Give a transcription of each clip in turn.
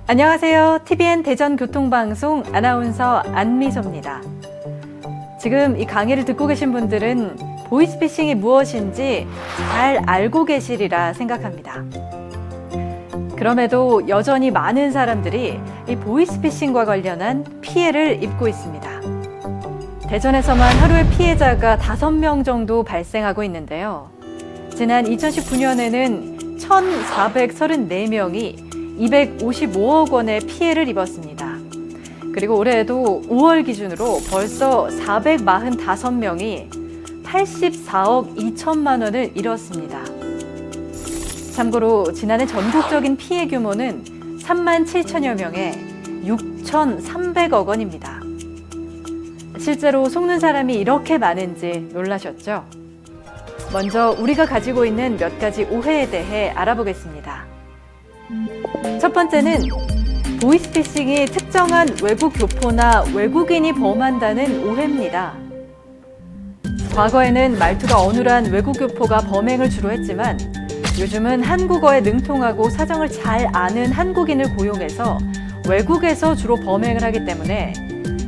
안녕하세요. TVN 대전교통방송 아나운서 안미소입니다. 지금 이 강의를 듣고 계신 분들은 보이스피싱이 무엇인지 잘 알고 계시리라 생각합니다. 그럼에도 여전히 많은 사람들이 이 보이스피싱과 관련한 피해를 입고 있습니다. 대전에서만 하루에 피해자가 5명 정도 발생하고 있는데요. 지난 2019년에는 1,434명이 255억 원의 피해를 입었습니다. 그리고 올해에도 5월 기준으로 벌써 445명이 84억 2천만 원을 잃었습니다. 참고로 지난해 전국적인 피해 규모는 3만 7천여 명에 6,300억 원입니다. 실제로 속는 사람이 이렇게 많은지 놀라셨죠? 먼저 우리가 가지고 있는 몇 가지 오해에 대해 알아보겠습니다. 첫 번째는 보이스피싱이 특정한 외국 교포나 외국인이 범한다는 오해입니다. 과거에는 말투가 어눌한 외국 교포가 범행을 주로 했지만 요즘은 한국어에 능통하고 사정을 잘 아는 한국인을 고용해서 외국에서 주로 범행을 하기 때문에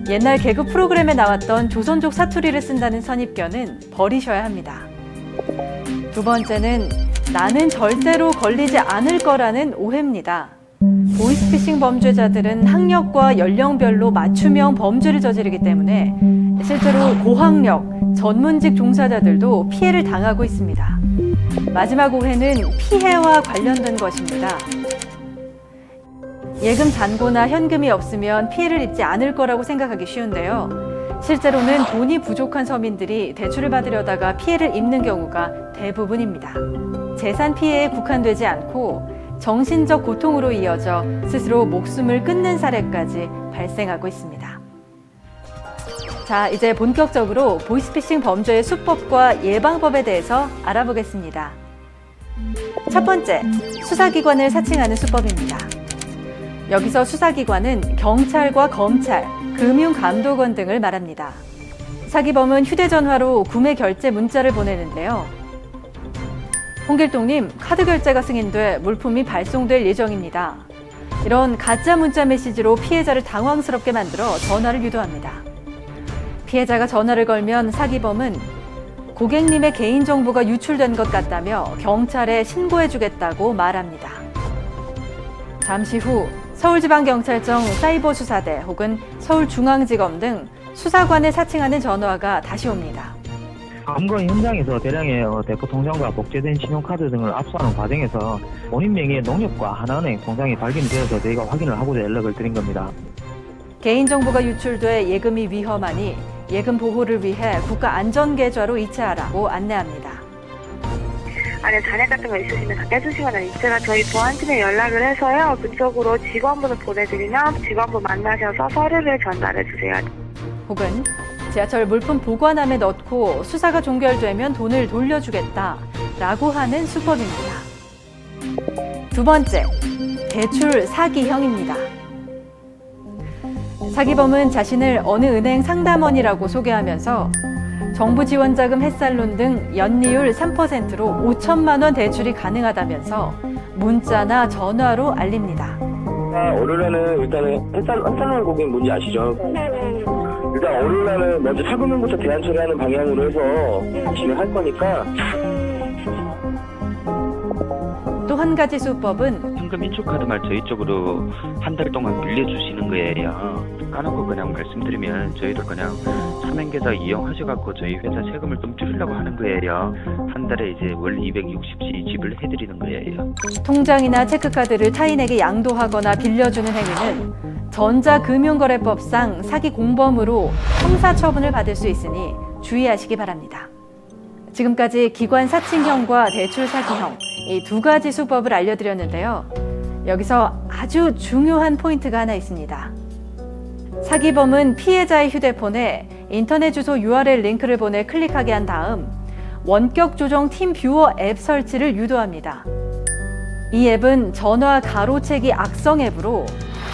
옛날 개그 프로그램에 나왔던 조선족 사투리를 쓴다는 선입견은 버리셔야 합니다. 두 번째는 나는 절대로 걸리지 않을 거라는 오해입니다. 보이스피싱 범죄자들은 학력과 연령별로 맞춤형 범죄를 저지르기 때문에 실제로 고학력, 전문직 종사자들도 피해를 당하고 있습니다. 마지막 오해는 피해와 관련된 것입니다. 예금 잔고나 현금이 없으면 피해를 입지 않을 거라고 생각하기 쉬운데요. 실제로는 돈이 부족한 서민들이 대출을 받으려다가 피해를 입는 경우가 대부분입니다. 재산 피해에 국한되지 않고 정신적 고통으로 이어져 스스로 목숨을 끊는 사례까지 발생하고 있습니다. 자, 이제 본격적으로 보이스피싱 범죄의 수법과 예방법에 대해서 알아보겠습니다. 첫 번째, 수사기관을 사칭하는 수법입니다. 여기서 수사기관은 경찰과 검찰, 금융감독원 등을 말합니다. 사기범은 휴대전화로 구매 결제 문자를 보내는데요. 홍길동님, 카드 결제가 승인돼 물품이 발송될 예정입니다. 이런 가짜 문자 메시지로 피해자를 당황스럽게 만들어 전화를 유도합니다. 피해자가 전화를 걸면 사기범은 고객님의 개인정보가 유출된 것 같다며 경찰에 신고해주겠다고 말합니다. 잠시 후 서울지방경찰청 사이버수사대 혹은 서울중앙지검 등 수사관을 사칭하는 전화가 다시 옵니다. 검거 현장에서 대량의 대포 통장과 복제된 신용카드 등을 압수하는 과정에서 본인 명의의 농협과 하나은행 통장이 발견이 되어서 저희가 확인을 하고자 연락을 드린 겁니다. 개인정보가 유출돼 예금이 위험하니 예금 보호를 위해 국가안전계좌로 이체하라고 안내합니다. 안에 잔액 같은 거 있으시면 다 깨주시면 제가 저희 보안팀에 연락을 해서요. 그쪽으로 직원분을 보내드리면 직원분 만나셔서 서류를 전달해주세요. 혹은 지하철 물품 보관함에 넣고 수사가 종결되면 돈을 돌려주겠다라고 하는 수법입니다. 두 번째, 대출 사기형입니다. 사기범은 자신을 어느 은행 상담원이라고 소개하면서 정부 지원 자금 햇살론 등 연리율 3%로 5천만 원 대출이 가능하다면서 문자나 전화로 알립니다. 월요일에는 일단은 햇살론 고객님 뭔지 아시죠? 일단 월요일에는 먼저 차금융부터 대안 처리하는 방향으로 해서 진행할 거니까. 또 한 가지 수법은 현금 인출카드만 저희 쪽으로 한 달 동안 빌려주시는 거예요. 까는 거 그냥 말씀드리면 저희도 그냥 사면계좌 이용하셔갖고 저희 회사 세금을 좀 줄이려고 하는 거예요. 한 달에 이제 월 260씩 지불해드리는 거예요. 통장이나 체크카드를 타인에게 양도하거나 빌려주는 행위는 전자금융거래법상 사기 공범으로 형사처분을 받을 수 있으니 주의하시기 바랍니다. 지금까지 기관 사칭형과 대출 사기형 이 두 가지 수법을 알려드렸는데요. 여기서 아주 중요한 포인트가 하나 있습니다. 사기범은 피해자의 휴대폰에 인터넷 주소 URL 링크를 보내 클릭하게 한 다음 원격 조정 팀 뷰어 앱 설치를 유도합니다. 이 앱은 전화 가로채기 악성 앱으로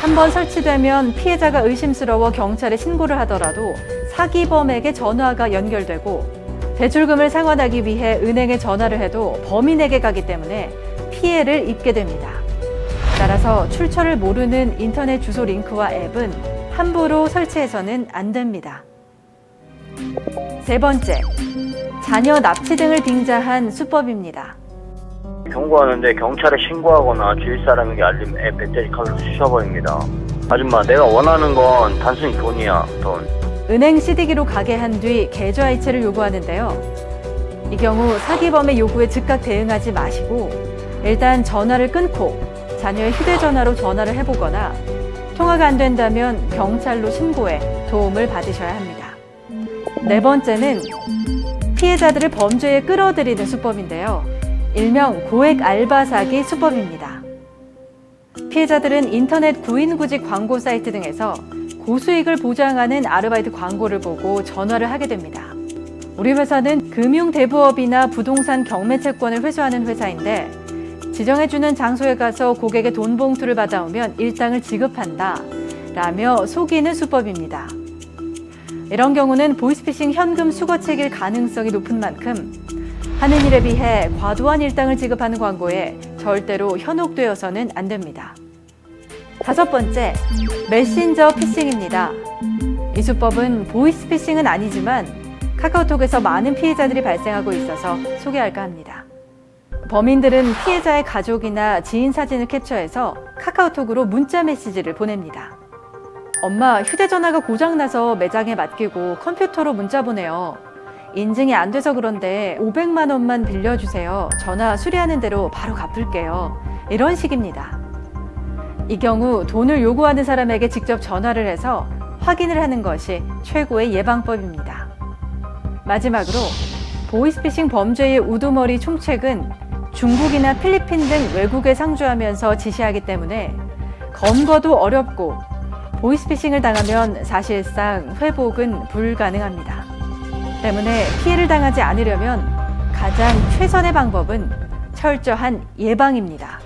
한번 설치되면 피해자가 의심스러워 경찰에 신고를 하더라도 사기범에게 전화가 연결되고 대출금을 상환하기 위해 은행에 전화를 해도 범인에게 가기 때문에 피해를 입게 됩니다. 따라서 출처를 모르는 인터넷 주소 링크와 앱은 함부로 설치해서는 안 됩니다. 세 번째, 자녀 납치 등을 빙자한 수법입니다. 경고하는데 경찰에 신고하거나 주위 사람에게 알림 앱 배터리 카드를 쑤셔버립니다. 아줌마, 내가 원하는 건 단순히 돈이야, 돈. 은행 CD기로 가게 한 뒤 계좌 이체를 요구하는데요. 이 경우 사기범의 요구에 즉각 대응하지 마시고 일단 전화를 끊고 자녀의 휴대전화로 전화를 해보거나 통화가 안 된다면 경찰로 신고해 도움을 받으셔야 합니다. 네 번째는 피해자들을 범죄에 끌어들이는 수법인데요. 일명 고액 알바 사기 수법입니다. 피해자들은 인터넷 구인구직 광고 사이트 등에서 고수익을 보장하는 아르바이트 광고를 보고 전화를 하게 됩니다. 우리 회사는 금융대부업이나 부동산 경매채권을 회수하는 회사인데 지정해주는 장소에 가서 고객의 돈 봉투를 받아오면 일당을 지급한다 라며 속이는 수법입니다. 이런 경우는 보이스피싱 현금 수거책일 가능성이 높은 만큼 하는 일에 비해 과도한 일당을 지급하는 광고에 절대로 현혹되어서는 안 됩니다. 다섯 번째, 메신저 피싱입니다. 이 수법은 보이스피싱은 아니지만 카카오톡에서 많은 피해자들이 발생하고 있어서 소개할까 합니다. 범인들은 피해자의 가족이나 지인 사진을 캡처해서 카카오톡으로 문자 메시지를 보냅니다. 엄마, 휴대전화가 고장나서 매장에 맡기고 컴퓨터로 문자 보내요. 인증이 안 돼서 그런데 500만 원만 빌려주세요. 전화 수리하는 대로 바로 갚을게요. 이런 식입니다. 이 경우 돈을 요구하는 사람에게 직접 전화를 해서 확인을 하는 것이 최고의 예방법입니다. 마지막으로 보이스피싱 범죄의 우두머리 총책은 중국이나 필리핀 등 외국에 상주하면서 지시하기 때문에 검거도 어렵고 보이스피싱을 당하면 사실상 회복은 불가능합니다. 때문에 피해를 당하지 않으려면 가장 최선의 방법은 철저한 예방입니다.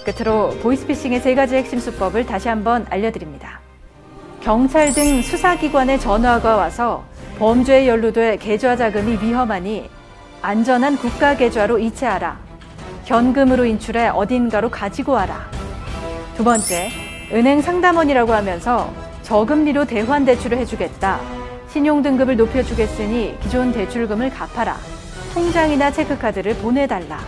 끝으로 보이스피싱의 3가지 핵심 수법을 다시 한번 알려드립니다. 경찰 등 수사기관의 전화가 와서 범죄에 연루돼 계좌 자금이 위험하니 안전한 국가 계좌로 이체하라. 현금으로 인출해 어딘가로 가지고 와라. 두 번째, 은행 상담원이라고 하면서 저금리로 대환 대출을 해주겠다. 신용등급을 높여주겠으니 기존 대출금을 갚아라. 통장이나 체크카드를 보내달라.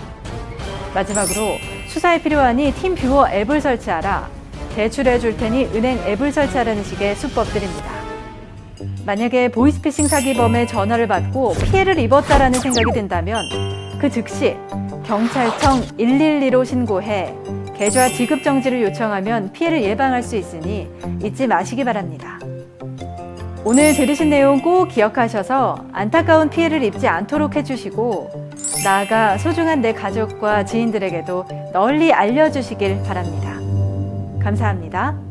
마지막으로 수사에 필요하니 팀뷰어 앱을 설치하라. 대출해 줄 테니 은행 앱을 설치하라는 식의 수법들입니다. 만약에 보이스피싱 사기범의 전화를 받고 피해를 입었다라는 생각이 든다면 그 즉시 경찰청 112로 신고해 계좌 지급 정지를 요청하면 피해를 예방할 수 있으니 잊지 마시기 바랍니다. 오늘 들으신 내용 꼭 기억하셔서 안타까운 피해를 입지 않도록 해주시고 나아가 소중한 내 가족과 지인들에게도 널리 알려주시길 바랍니다. 감사합니다.